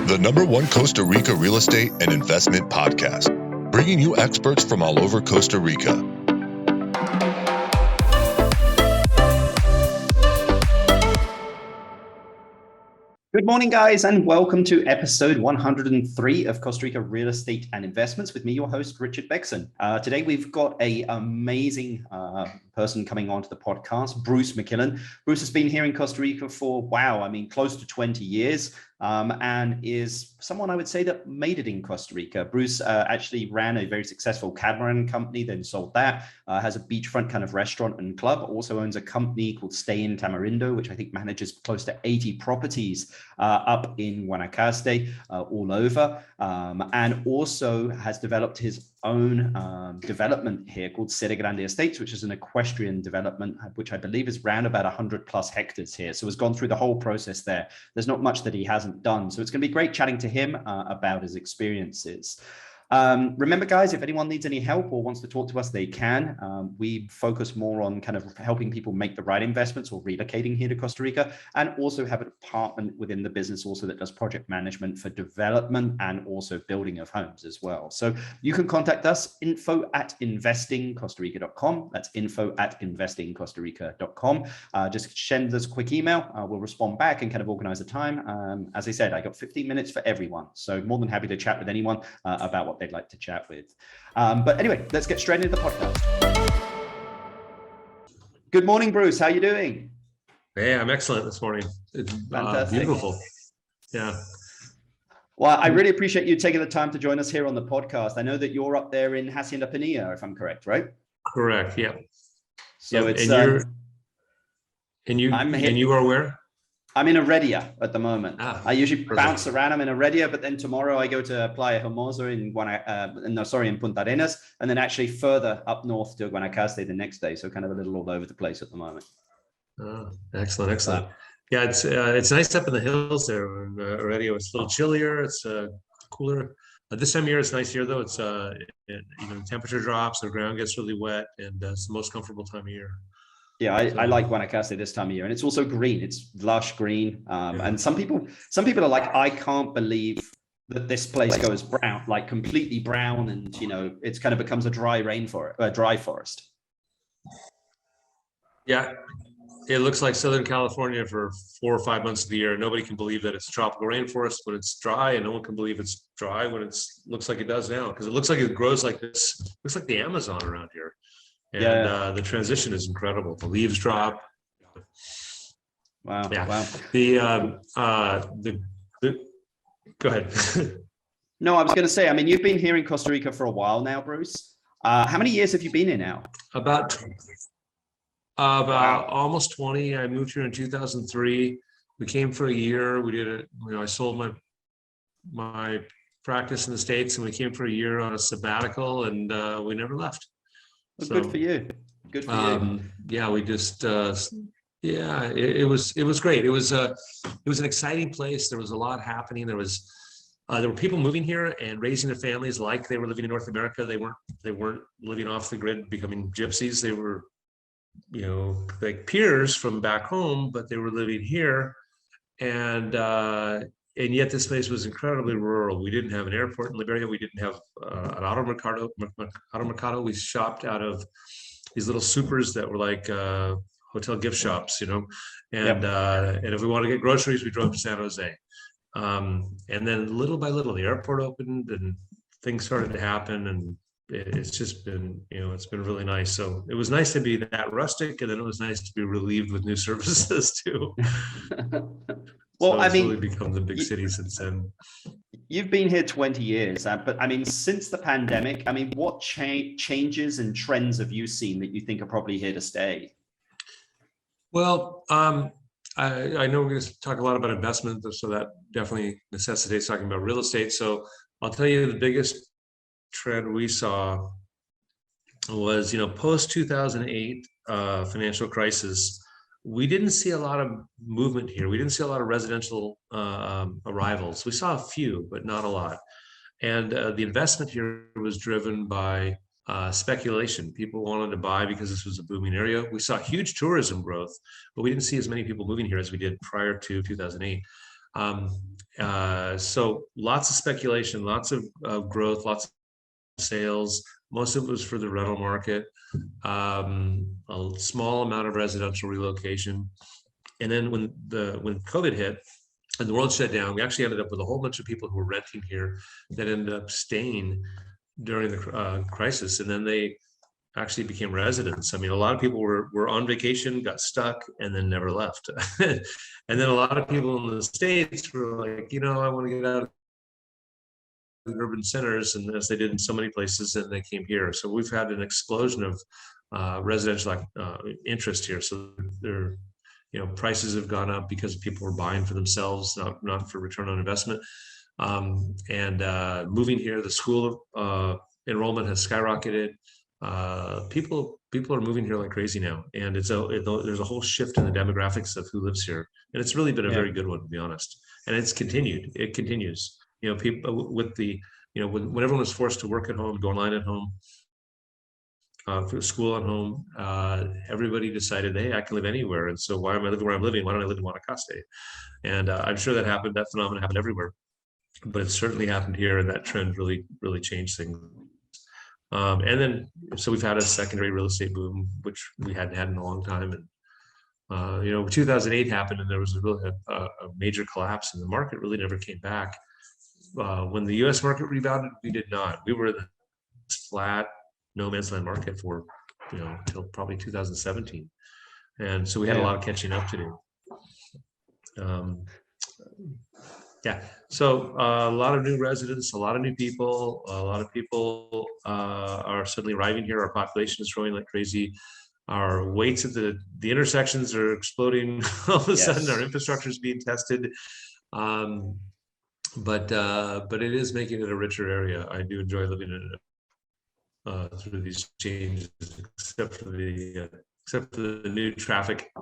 the #1 Costa Rica real estate and investment podcast, bringing you experts from all over Costa Rica. Good morning, guys, and welcome to episode 103 of Costa Rica Real Estate and Investments with me, your host, Richard Begson. Today, we've got an amazing person coming onto the podcast, Bruce McKillan. Bruce has been here in Costa Rica for, close to 20 years. And is someone I would say that made it in Costa Rica. Bruce actually ran a very successful catamaran company, then sold that, has a beachfront kind of restaurant and club, also owns a company called Stay in Tamarindo, which I think manages close to 80 properties up in Guanacaste, all over, and also has developed his own development here called Cerro Grande Estates, which is an equestrian development, which I believe is around about 100 plus hectares here. So has gone through the whole process there. There's not much that he hasn't done. So it's going to be great chatting to him about his experiences. Remember, guys, if anyone needs any help or wants to talk to us, they can. We focus more on kind of helping people make the right investments or relocating here to Costa Rica, and also have a department within the business also that does project management for development and also building of homes as well. So you can contact us, info@investingcostarica.com. That's info@investingcostarica.com. Just send us a quick email. We'll respond back and kind of organize a time. As I said, I got 15 minutes for everyone. So more than happy to chat with anyone about what they'd like to chat with. But anyway, let's get straight into the podcast. Good morning, Bruce. How are you doing? Hey, I'm excellent this morning. It's beautiful. Yeah. Well, I really appreciate you taking the time to join us here on the podcast. I know that you're up there in Hacienda Pinilla, if I'm correct, right? Correct. Yeah. So it's and you are where? I'm in Heredia at the moment. I usually bounce around. I'm in Heredia, but then tomorrow I go to Playa Hermosa in Punta Arenas, and then actually further up north to Guanacaste the next day. So kind of a little all over the place at the moment. Oh, excellent. Yeah, it's nice up in the hills there. In Heredia, it's a little chillier. It's cooler. This time of year, it's nice here though. It's even the temperature drops, the ground gets really wet, and it's the most comfortable time of year. Yeah, I like Guanacaste this time of year, and it's also green. It's lush green, and some people are like, I can't believe that this place goes brown, like completely brown, and it's kind of becomes a dry forest. Yeah, it looks like Southern California for 4 or 5 months of the year. Nobody can believe that it's a tropical rainforest when it's dry, and no one can believe it's dry when looks like it does now, because it looks like it grows like this. It looks like the Amazon around here. And the transition is incredible. The leaves drop. Wow. Yeah. Wow. Go ahead. No, I was going to say, you've been here in Costa Rica for a while now, Bruce. How many years have you been here now? About almost 20. I moved here in 2003. We came for a year. We did it. I sold my practice in the States, and we came for a year on a sabbatical, and we never left. Well, good for you. Good for you. Yeah, we just it was great. It was an exciting place. There was a lot happening. There were people moving here and raising their families like they were living in North America. They weren't living off the grid, becoming gypsies. They were, like peers from back home, but they were living here. And yet this place was incredibly rural. We didn't have an airport in Liberia. We didn't have an auto mercado. We shopped out of these little supers that were like hotel gift shops, and if we wanted to get groceries, we drove to San Jose. And then little by little, the airport opened and things started to happen, and it's just been, it's been really nice. So it was nice to be that rustic, and then it was nice to be relieved with new services too. Well, so it's really become the big city since then. You've been here 20 years, but since the pandemic, what changes and trends have you seen that you think are probably here to stay? Well, I know we're going to talk a lot about investment, so that definitely necessitates talking about real estate. So I'll tell you the biggest trend we saw was, post 2008 financial crisis. We didn't see a lot of movement here. We didn't see a lot of residential arrivals. We saw a few, but not a lot. And the investment here was driven by speculation. People wanted to buy because this was a booming area. We saw huge tourism growth, but we didn't see as many people moving here as we did prior to 2008. So lots of speculation, lots of growth, lots of sales. Most of it was for the rental market, a small amount of residential relocation. And then when COVID hit and the world shut down, we actually ended up with a whole bunch of people who were renting here that ended up staying during the crisis. And then they actually became residents. I mean, a lot of people were on vacation, got stuck, and then never left. And then a lot of people in the States were like, I want to get out of the urban centers, and as they did in so many places, and they came here. So we've had an explosion of residential interest here. So there, prices have gone up because people were buying for themselves, not for return on investment. And moving here, the school enrollment has skyrocketed. People are moving here like crazy now, and there's a whole shift in the demographics of who lives here, and it's really been a very good one, to be honest. And it continues. People with the when everyone was forced to work at home, go online at home, for school at home, everybody decided, hey, I can live anywhere, and so why am I living where I'm living? Why don't I live in Guanacaste? And I'm sure that phenomenon happened everywhere, but it certainly happened here, and that trend really changed things. And then, so we've had a secondary real estate boom, which we hadn't had in a long time. And 2008 happened, and there was a major collapse, and the market really never came back. When the U.S. market rebounded, we did not. We were in the flat, no man's land market for until probably 2017, and so we had a lot of catching up to do. So a lot of new residents, a lot of new people, a lot of people are suddenly arriving here. Our population is growing like crazy. Our weights at the intersections are exploding. All of a sudden, our infrastructure is being tested. But it is making it a richer area. I do enjoy living in it through these changes, except for the new traffic.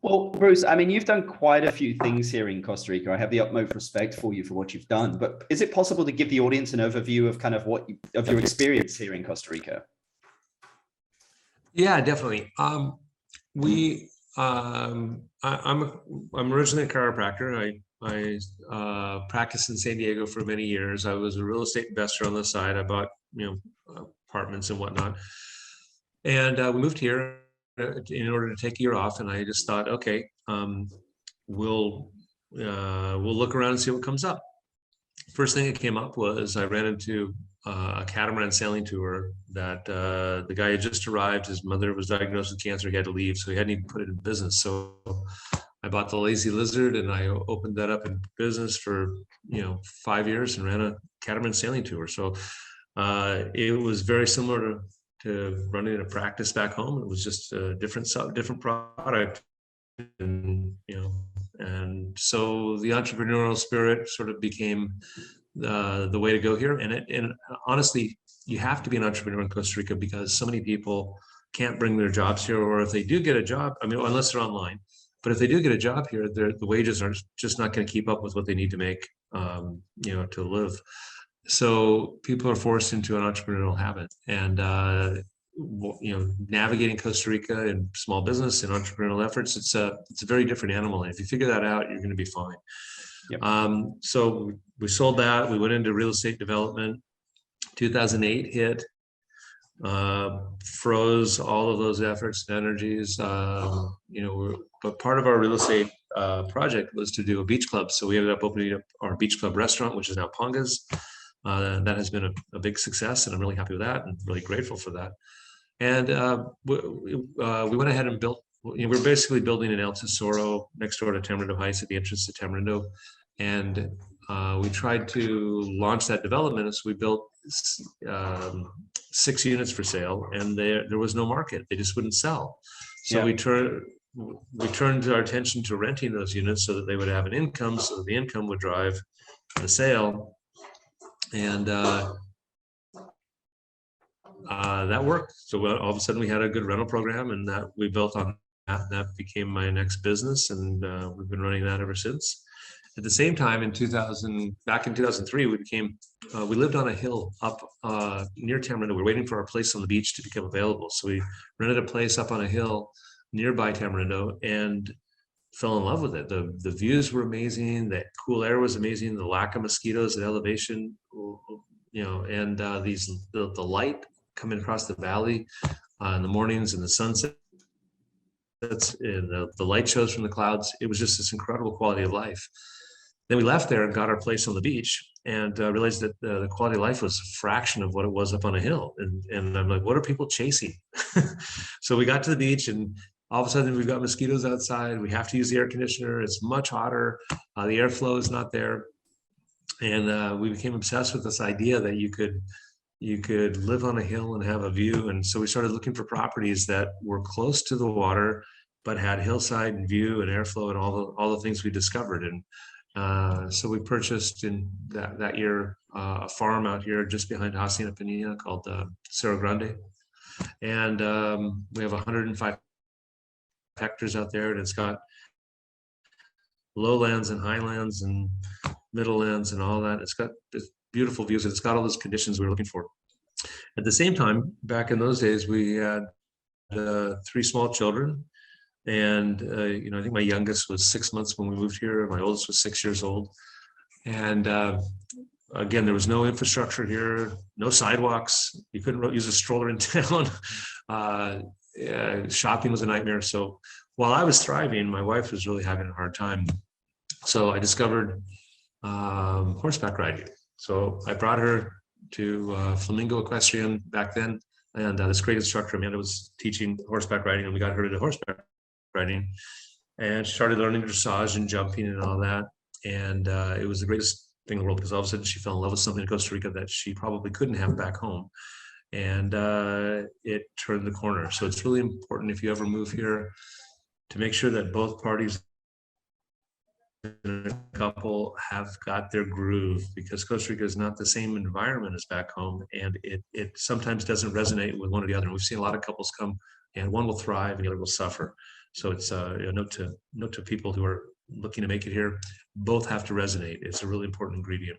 Well, Bruce, I mean, you've done quite a few things here in Costa Rica. I have the utmost respect for you for what you've done. But is it possible to give the audience an overview of kind of of your experience here in Costa Rica? Yeah, definitely. I'm originally a chiropractor. I practiced in San Diego for many years. I was a real estate investor on the side. I bought apartments and whatnot. And we moved here in order to take a year off, and I just thought, okay, we'll look around and see what comes up. First thing that came up was I ran into a catamaran sailing tour that the guy had just arrived. His mother was diagnosed with cancer. He had to leave, so he hadn't even put it in business. So I bought the Lazy Lizard, and I opened that up in business for 5 years and ran a catamaran sailing tour. So it was very similar to running a practice back home. It was just a different product, and so the entrepreneurial spirit sort of became the way to go here. And honestly, you have to be an entrepreneur in Costa Rica because so many people can't bring their jobs here, or if they do get a job, unless they're online, but if they do get a job here, the wages are just not going to keep up with what they need to make, to live. So people are forced into an entrepreneurial habit, and navigating Costa Rica in small business and entrepreneurial efforts, it's a very different animal. And if you figure that out, you're going to be fine. Yep. So we sold that. We went into real estate development. 2008 hit, froze all of those efforts and energies. But part of our real estate project was to do a beach club. So we ended up opening up our beach club restaurant, which is now Ponga's. That has been a big success, and I'm really happy with that and really grateful for that. And we went ahead and built, we're basically building in El Tesoro next door to Tamarindo Heights at the entrance to Tamarindo. And we tried to launch that development. So we built 6 units for sale, and there was no market. They just wouldn't sell. So we turned our attention to renting those units so that they would have an income, so that the income would drive the sale. And that worked. So all of a sudden we had a good rental program, and that we built on that. That became my next business, and we've been running that ever since. At the same time, back in 2003, we lived on a hill up near Tamarindo. We were waiting for our place on the beach to become available. So we rented a place up on a hill nearby Tamarindo, and fell in love with it. The views were amazing. The cool air was amazing. The lack of mosquitoes at elevation, and the light coming across the valley in the mornings and the sunsets and the light shows from the clouds. It was just this incredible quality of life. Then we left there and got our place on the beach and realized that the quality of life was a fraction of what it was up on a hill. And I'm like, what are people chasing? So we got to the beach and all of a sudden we've got mosquitoes outside. We have to use the air conditioner. It's much hotter. The airflow is not there. And we became obsessed with this idea that you could live on a hill and have a view. And so we started looking for properties that were close to the water, but had hillside and view and airflow and all the things we discovered. And so we purchased in that year a farm out here just behind Hacienda Penina called Cerro Grande. And we have 105 hectares out there, and it's got lowlands and highlands and middlelands and all that. It's got beautiful views. It's got all those conditions we were looking for. At the same time, back in those days, we had 3 small children. And, I think my youngest was 6 months when we moved here. My oldest was 6 years old. And again, there was no infrastructure here, no sidewalks. You couldn't use a stroller in town. Shopping was a nightmare. So while I was thriving, my wife was really having a hard time. So I discovered horseback riding. So I brought her to Flamingo Equestrian back then. And this great instructor, Amanda, was teaching horseback riding, and we got her to horseback riding, and she started learning dressage and jumping and all that. And it was the greatest thing in the world, because all of a sudden she fell in love with something in Costa Rica that she probably couldn't have back home. And it turned the corner. So it's really important, if you ever move here, to make sure that both parties in a couple have got their groove, because Costa Rica is not the same environment as back home, and it sometimes doesn't resonate with one or the other. And we've seen a lot of couples come, and one will thrive and the other will suffer. So it's a note to people who are looking to make it here. Both have to resonate. It's a really important ingredient.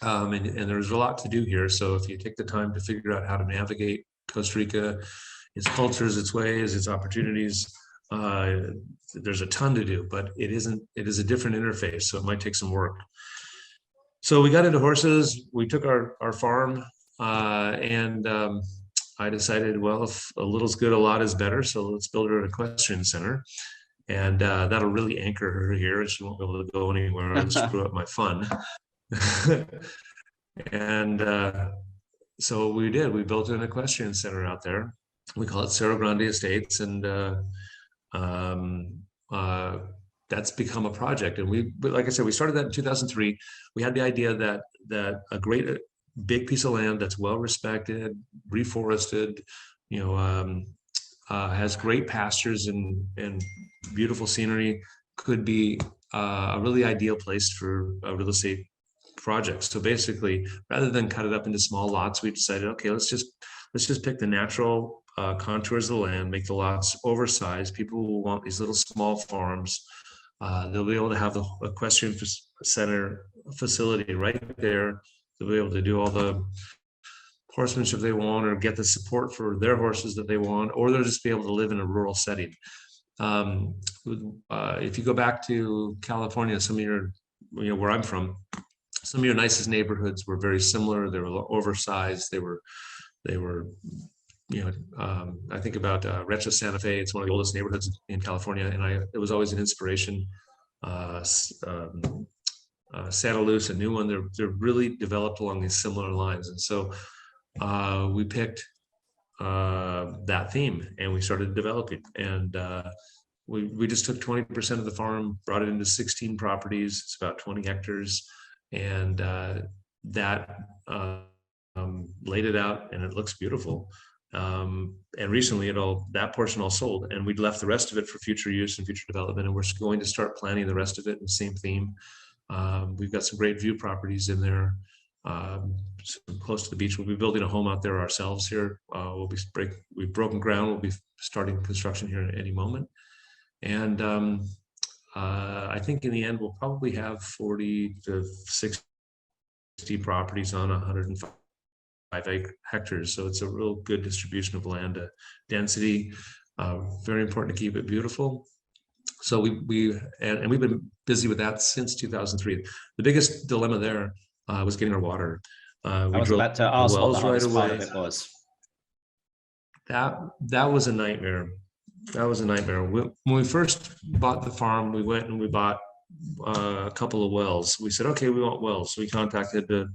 And there's a lot to do here. So if you take the time to figure out how to navigate Costa Rica, its cultures, its ways, its opportunities, there's a ton to do, but it is a different interface. So it might take some work. So we got into horses. We took our farm, and I decided, well, if a little's good, a lot is better. So let's build her an equestrian center. And that'll really anchor her here, and she won't be able to go anywhere and screw up my fun. And so we did. We built an equestrian center out there. We call it Cerro Grande Estates, and that's become a project. And but like I said, we started that in 2003. We had the idea that a great big piece of land that's well respected, reforested, has great pastures and beautiful scenery could be a really ideal place for a real estate project. So basically, rather than cut it up into small lots, we decided, okay, let's just pick the natural contours of the land, make the lots oversized. People will want these little small farms. They'll be able to have the equestrian center facility right there. They'll be able to do all the horsemanship they want, or get the support for their horses that they want, or they'll just be able to live in a rural setting. If you go back to California, some of your, where I'm from, some of your nicest neighborhoods were very similar. They were oversized. They were, I think about Rancho Santa Fe. It's one of the oldest neighborhoods in California, and it was always an inspiration. Santa Luz, a new one, they're really developed along these similar lines. And so we picked that theme and we started developing. And we just took 20% of the farm, brought it into 16 properties. It's about 20 hectares. And that laid it out, and it looks beautiful. And recently that portion all sold, and we'd left the rest of it for future use and future development. And we're going to start planning the rest of it in the same theme. We've got some great view properties in there, close to the beach. We'll be building a home out there ourselves here. We've broken ground. We'll be starting construction here at any moment. And I think in the end, we'll probably have 40 to 60 properties on 105 hectares. So it's a real good distribution of land, density, very important to keep it beautiful. So and we've been busy with that since 2003. The biggest dilemma there was getting our water. I We was drilled about to the ask what the wells right hardest part away. of it was. That was a nightmare. That was a nightmare. When we first bought the farm, we went and we bought a couple of wells. We said, okay, we want wells. So we contacted a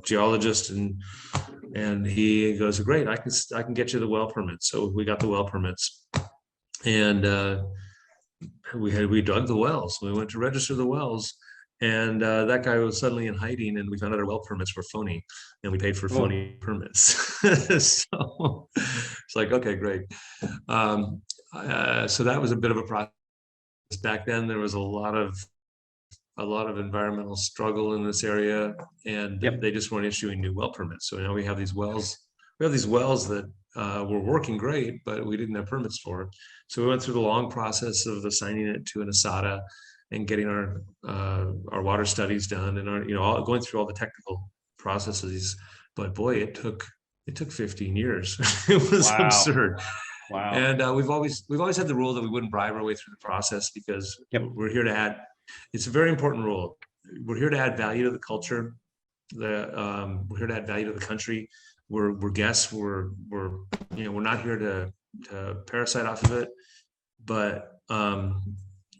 geologist, and he goes, great, I can get you the well permits. So we got the well permits, and we dug the wells. We went to register the wells, and that guy was suddenly in hiding, and we found out our well permits were phony, and we paid for phony permits. So it's like, okay, great. So that was a bit of a process. Back then, there was a lot of environmental struggle in this area, and they just weren't issuing new well permits. So now we have these wells. We have these wells that were working great, but we didn't have permits for. So we went through the long process of assigning it to an ASADA and getting our water studies done, and going through all the technical processes. But boy, it took 15 years. It was absurd. Wow. And we've always had the rule that we wouldn't bribe our way through the process, because we're here to add. It's a very important rule. We're here to add value to the culture. We're here to add value to the country. We're guests. We're not here to parasite off of it. But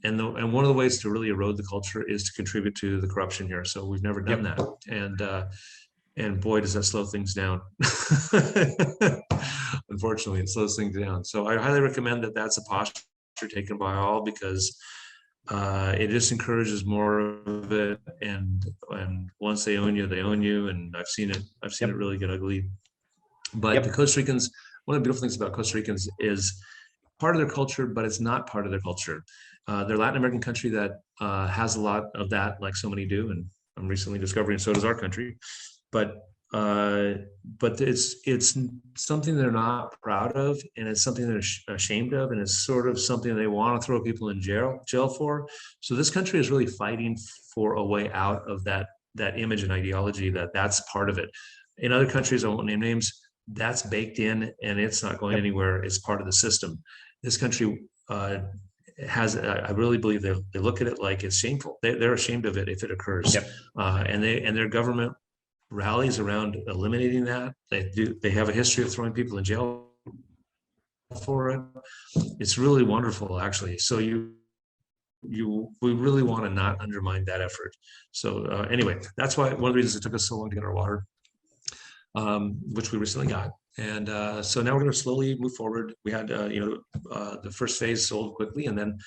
and one of the ways to really erode the culture is to contribute to the corruption here. So we've never done that. And boy, does that slow things down. Unfortunately, it slows things down. So I highly recommend that that's a posture taken by all, because it just encourages more of it. And once they own you. And I've seen it really get ugly. But the Costa Ricans, one of the beautiful things about Costa Ricans is part of their culture, but it's not part of their culture. They're a Latin American country that has a lot of that, like so many do. And I'm recently discovering so does our country. But it's something they're not proud of, and it's something they're ashamed of, and it's sort of something they want to throw people in jail for. So this country is really fighting for a way out of that image and ideology that's part of it. In other countries, I won't name names, that's baked in and it's not going anywhere. It's part of the system. This country has, I really believe they look at it like it's shameful. They're ashamed of it if it occurs. And their government rallies around eliminating that. They have a history of throwing people in jail for it. It's really wonderful, actually. So we really want to not undermine that effort. So anyway, that's why one of the reasons it took us so long to get our water, which we recently got. And so now we're going to slowly move forward. We had the first phase sold quickly, and then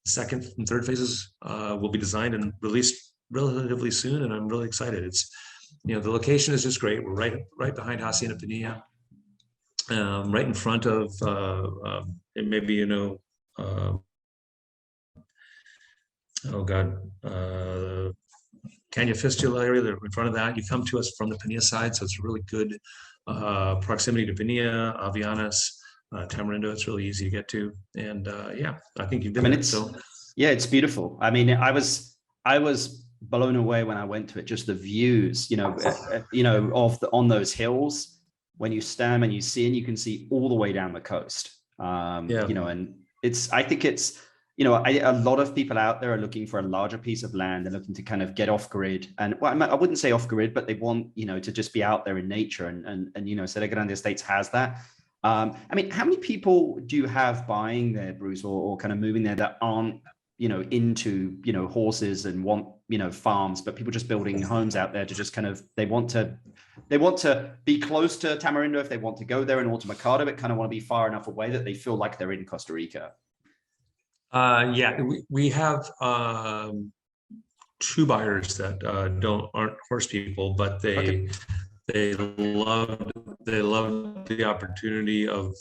the second and third phases will be designed and released relatively soon. And I'm really excited. It's the location is just great. We're right behind Hacienda Pinilla, right in front of, and maybe Caña Fistula area. They're in front of that. You come to us from the Pinilla side, so it's really good proximity to Pinilla, Avianas, Tamarindo. It's really easy to get to, and I think you've been. It's beautiful. I mean, I was blown away when I went to it. Just the views, on those hills. When you stand and you see, and you can see all the way down the coast. And I think it's. A lot of people out there are looking for a larger piece of land. They're looking to kind of get off grid, and I wouldn't say off grid, but they want to just be out there in nature. And Cerro Grande Estates has that. I mean, how many people do you have buying there, Bruce, or kind of moving there that aren't into horses and want farms, but people just building homes out there to just kind of they want to be close to Tamarindo if they want to go there, and Alto Mercado, but kind of want to be far enough away that they feel like they're in Costa Rica. We have two buyers that aren't horse people, but they love the opportunity of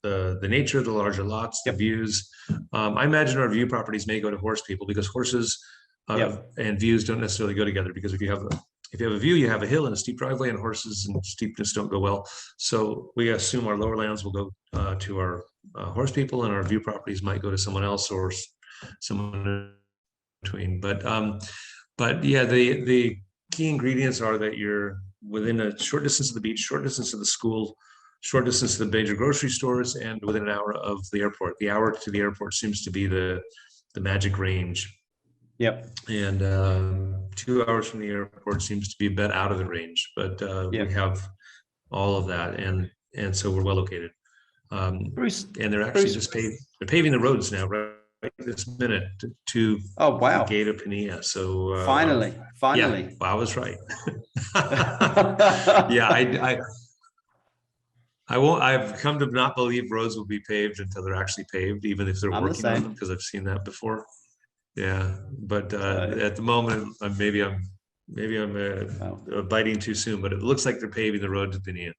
the nature of the larger lots, the views. I imagine our view properties may go to horse people, because horses and views don't necessarily go together, because if you have a view, you have a hill and a steep driveway, and horses and steepness don't go well. So we assume our lower lands will go to our horse people, and our view properties might go to someone else or someone in between. But yeah, the key ingredients are that you're within a short distance of the beach, short distance of the school, short distance to the major grocery stores, and within an hour of the airport. The hour to the airport seems to be the the Magic Range. Yep. And 2 hours from the airport seems to be a bit out of the range, but we have all of that, and so we're well located. Bruce, and they're actually Bruce. they're paving the roads now, right this minute to Oh wow! the gate of Pinilla. So finally, yeah, I was right. Yeah, I won't. I've come to not believe roads will be paved until they're actually paved, even if they're working on them, because I've seen that before. Yeah, but at the moment, maybe I'm biting too soon. But it looks like they're paving the road to Pinilla.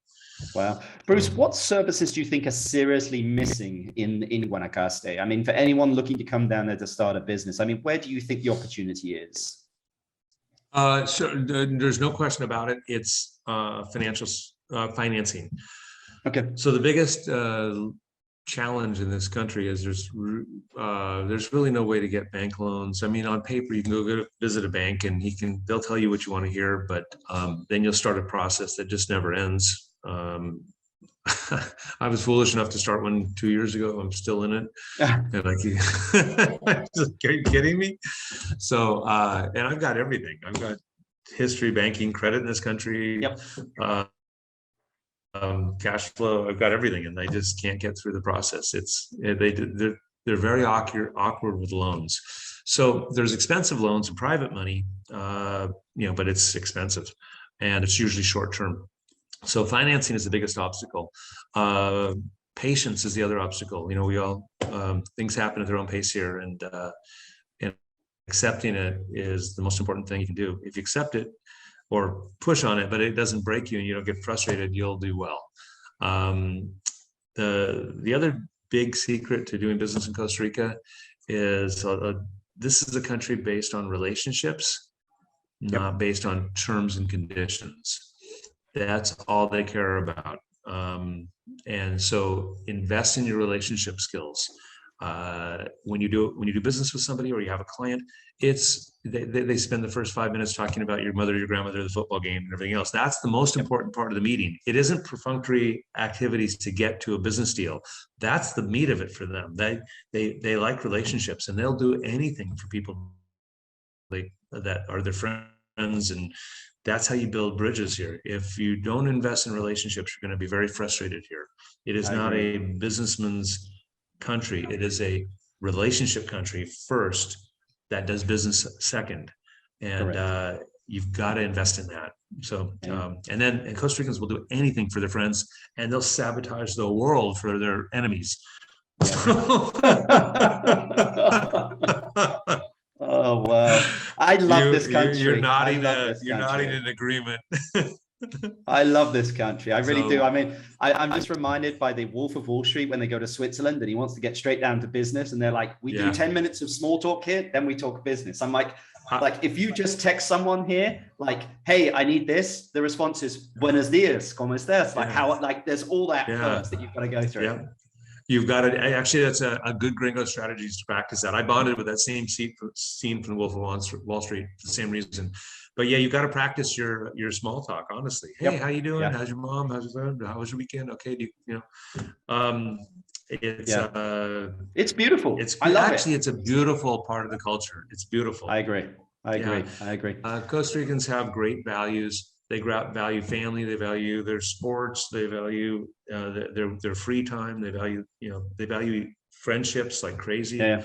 Wow. Bruce, what services do you think are seriously missing in Guanacaste? I mean, for anyone looking to come down there to start a business, I mean, where do you think the opportunity is? So there's no question about it. It's financing. Okay. So the biggest challenge in this country is there's really no way to get bank loans. I mean, on paper, you can go visit a bank and they'll tell you what you want to hear, but then you'll start a process that just never ends. I was foolish enough to start one 2 years ago. I'm still in it. And are you kidding me? So, and I've got everything. I've got history, banking, credit in this country, cash flow. I've got everything, and I just can't get through the process. They're very awkward with loans. So there's expensive loans and private money, but it's expensive, and it's usually short term. So financing is the biggest obstacle. Patience is the other obstacle. We all things happen at their own pace here, and accepting it is the most important thing you can do. If you accept it or push on it, but it doesn't break you and you don't get frustrated, you'll do well. The other big secret to doing business in Costa Rica is this is a country based on relationships, not based on terms and conditions. That's all they care about. And so invest in your relationship skills. When you do business with somebody or you have a client, they spend the first 5 minutes talking about your mother, your grandmother, the football game, and everything else. That's the most important part of the meeting. It isn't perfunctory activities to get to a business deal. That's the meat of it for them. They like relationships, and they'll do anything for people that are their friends, and that's how you build bridges here. If you don't invest in relationships, you're going to be very frustrated here. It is not a businessman's country. It is a relationship country first that does business second. And you've got to invest in that. So, and Costa Ricans will do anything for their friends, and they'll sabotage the world for their enemies. Oh wow! I love this country. You're nodding in agreement. I love this country. I really do. I mean, I'm just reminded by the Wolf of Wall Street when they go to Switzerland and he wants to get straight down to business, and they're like, "We do 10 minutes of small talk here, then we talk business." I'm like if you just text someone here, like, "Hey, I need this," the response is "Buenos dias, ¿cómo estás?" Like how, like there's all that first that you've got to go through. Yeah. You've got to actually. That's a good gringo strategy to practice that. I bonded with that same scene from the Wolf of Wall Street for the same reason. But yeah, you've got to practice your small talk. Honestly, hey, how you doing? Yeah. How's your mom? How's your son? How was your weekend? Okay, it's beautiful. I love it. It's a beautiful part of the culture. It's beautiful. I agree. I agree. Costa Ricans have great values. They value family. They value their sports. They value their free time. They value friendships like crazy. And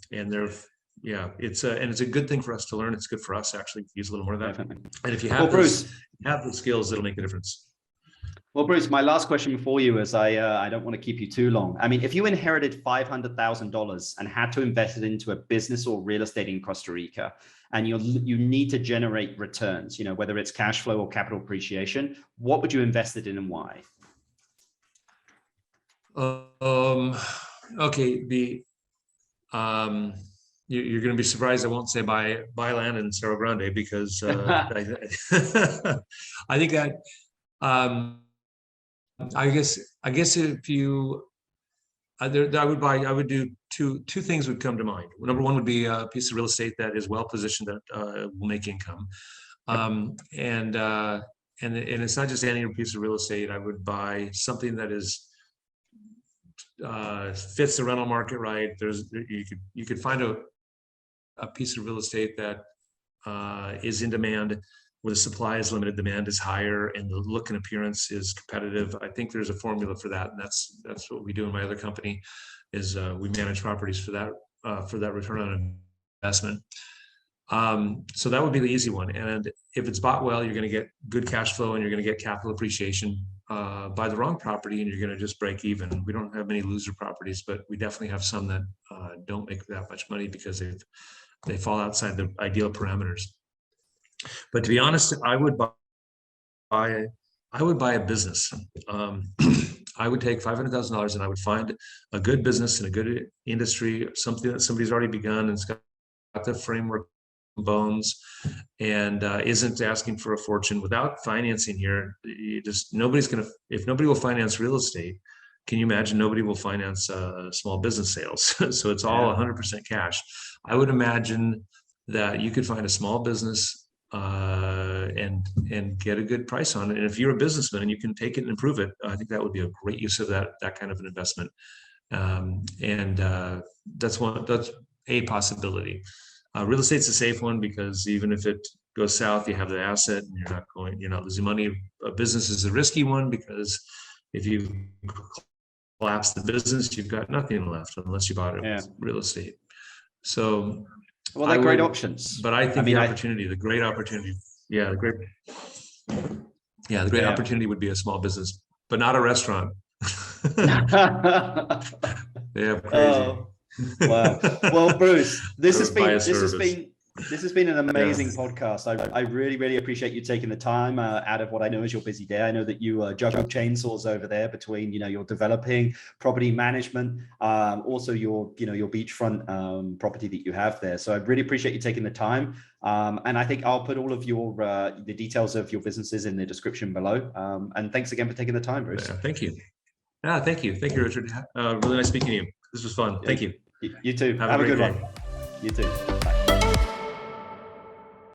it's a good thing for us to learn. It's good for us actually to use a little more of that. Definitely. And if you have the skills, it'll make a difference. Well, Bruce, my last question for you is I don't want to keep you too long. I mean, if you inherited $500,000 and had to invest it into a business or real estate in Costa Rica, and you need to generate returns, whether it's cash flow or capital appreciation, what would you invest it in and why? Okay. You're going to be surprised. I won't say buy land in Cerro Grande because I think that I guess if you I would do two things would come to mind. Number one would be a piece of real estate that is well positioned that will make income, and it's not just any piece of real estate. I would buy something that is fits the rental market right. You could find a piece of real estate that is in demand, where the supply is limited, demand is higher, and the look and appearance is competitive. I think there's a formula for that, and that's what we do in my other company. Is we manage properties for that return on investment. So that would be the easy one. And if it's bought well, you're going to get good cash flow and you're going to get capital appreciation. Buy the wrong property and you're going to just break even. We don't have many loser properties, but we definitely have some that don't make that much money because they fall outside the ideal parameters. But to be honest, I would buy a business. I would take $500,000 and I would find a good business in a good industry, something that somebody's already begun and it's got the framework bones and isn't asking for a fortune. Without financing here, if nobody will finance real estate, can you imagine nobody will finance small business sales? So it's all 100% cash. I would imagine that you could find a small business and get a good price on it. And if you're a businessman and you can take it and improve it, I think that would be a great use of that kind of an investment. That's a possibility. Real estate's a safe one because even if it goes south, you have the asset and you're not losing money. A business is a risky one because if you collapse the business, you've got nothing left unless you bought it with real estate. So, well, they're great options. But I think the great opportunity would be a small business, but not a restaurant. Yeah, crazy. Wow. Well, Bruce, this has been an amazing podcast. I really appreciate you taking the time out of what I know is your busy day. I know that you juggle chainsaws over there between your developing property management, also your beachfront property that you have there. So I really appreciate you taking the time. And I think I'll put all of the details of your businesses in the description below. And thanks again for taking the time, Bruce. Yeah, thank you. Thank you, Richard. Really nice speaking to you. This was fun. Thank you. You too. Have a good one. You too. Bye.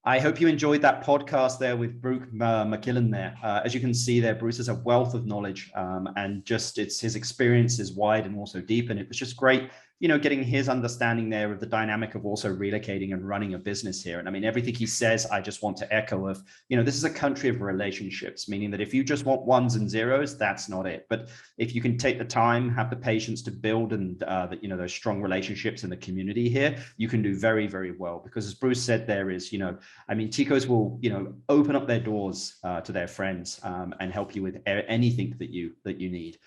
I hope you enjoyed that podcast there with Bruce McKillan there. As you can see there, Bruce has a wealth of knowledge and just his experience is wide and also deep. And it was just great, getting his understanding there of the dynamic of also relocating and running a business here. And I mean, everything he says, I just want to echo of, this is a country of relationships, meaning that if you just want ones and zeros, that's not it. But if you can take the time, have the patience to build and those strong relationships in the community here, you can do very, very well. Because as Bruce said, there is, Ticos will, open up their doors to their friends and help you with anything that you need.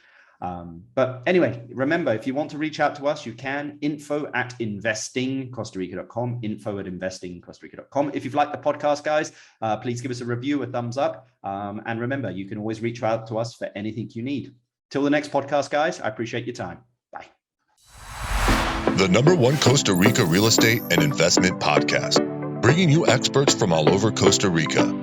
But anyway, remember, if you want to reach out to us, you can info@investingcostarica.com, info@investingcostarica.com. If you've liked the podcast, guys, please give us a review, a thumbs up. And remember, you can always reach out to us for anything you need. Till the next podcast, guys, I appreciate your time. Bye. The #1 Costa Rica real estate and investment podcast, bringing you experts from all over Costa Rica.